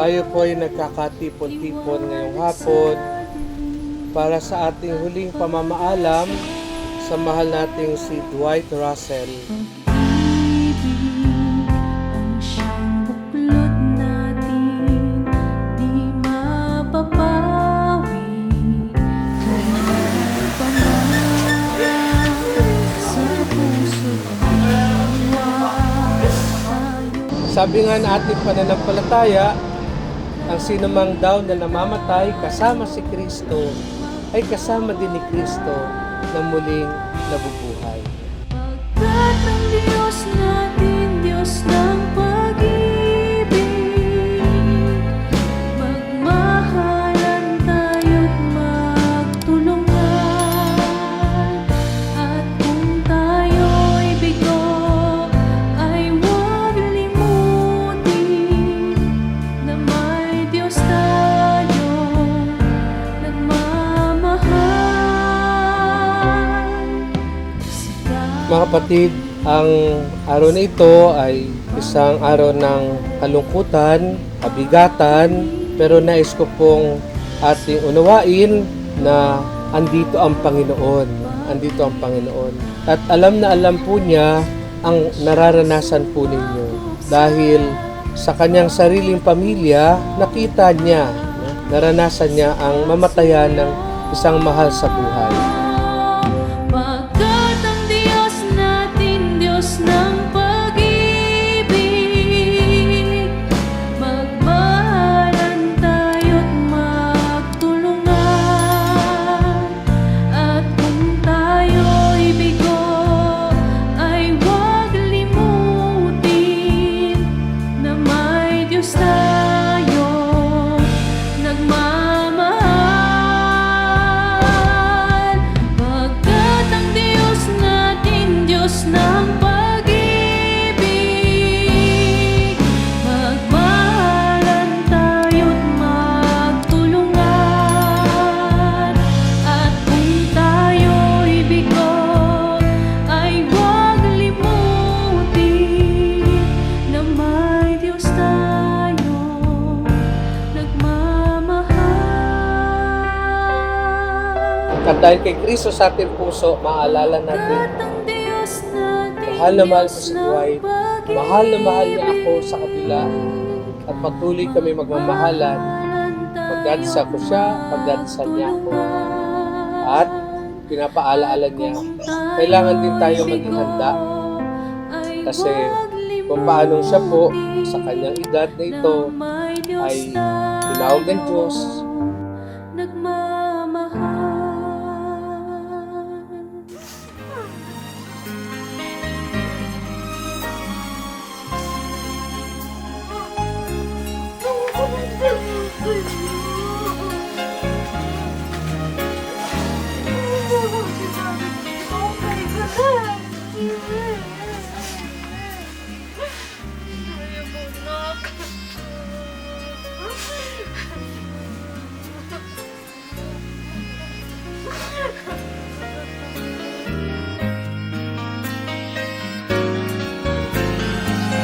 Tayo po ay nagkakatipon-tipon ngayong hapon para sa ating huling pamamaalam sa mahal nating si Dwight Russell. Sabi nga na ating pananampalataya, ang sinumang daw na namamatay kasama si Kristo ay kasama din ni Kristo na muling nabubuhay. Pagkat ang Diyos natin, Diyos ng pag-ibig, magmahalan tayo't magtulungan. At kung tayo'y bigo, ay huwag limutin na may Diyos tayong nagmamahal. Mga kapatid, ang araw na ito ay isang araw ng kalungkutan, kabigatan, pero nais ko pong ating unawain na andito ang Panginoon. Andito ang Panginoon. At alam na alam po niya ang nararanasan po ninyo. Dahil sa kanyang sariling pamilya, nakita niya, naranasan niya ang mamatayan ng isang mahal sa buhay. Pagkat ang Diyos natin, Diyos ng pag-ibig, magmahalan tayo't magtulungan. At kung tayo'y bigo, ay huwag limutin na may Diyos tayong nagmamahal. Pagkat ang Diyos natin, Diyos ng pag-ibig, magmahalan tayo't magtulungan. At kung tayo'y bigo, ay huwag limutin na may Diyos tayong nagmamahal. At dahil kay Kristo sa ating puso, maalala natin, Pagkat ang Diyos natin, mahal na mahal ko Diyos si ng Dwight, mahal na mahal niya ako sa kabila, at patuloy kami magmamahalan. Pagdadasal ko siya, pagdadasal niya ako. At pinapaalaala niya, kailangan din tayo maging handa. Kasi kung paano siya po sa kanyang edad na ito ay tinawag ng Diyos, nagmamahal.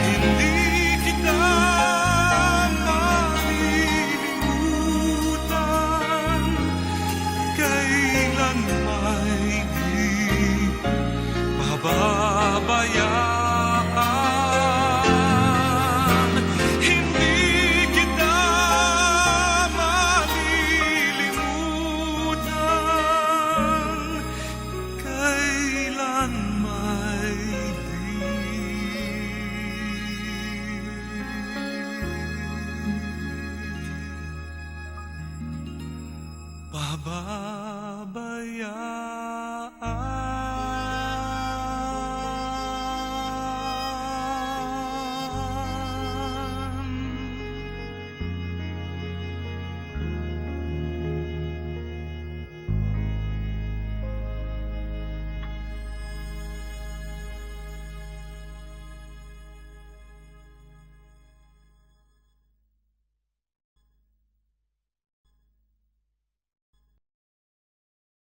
Hindi kita malilimutan, kailan may di pababayaan. Hindi kita malilimutan, kailan may di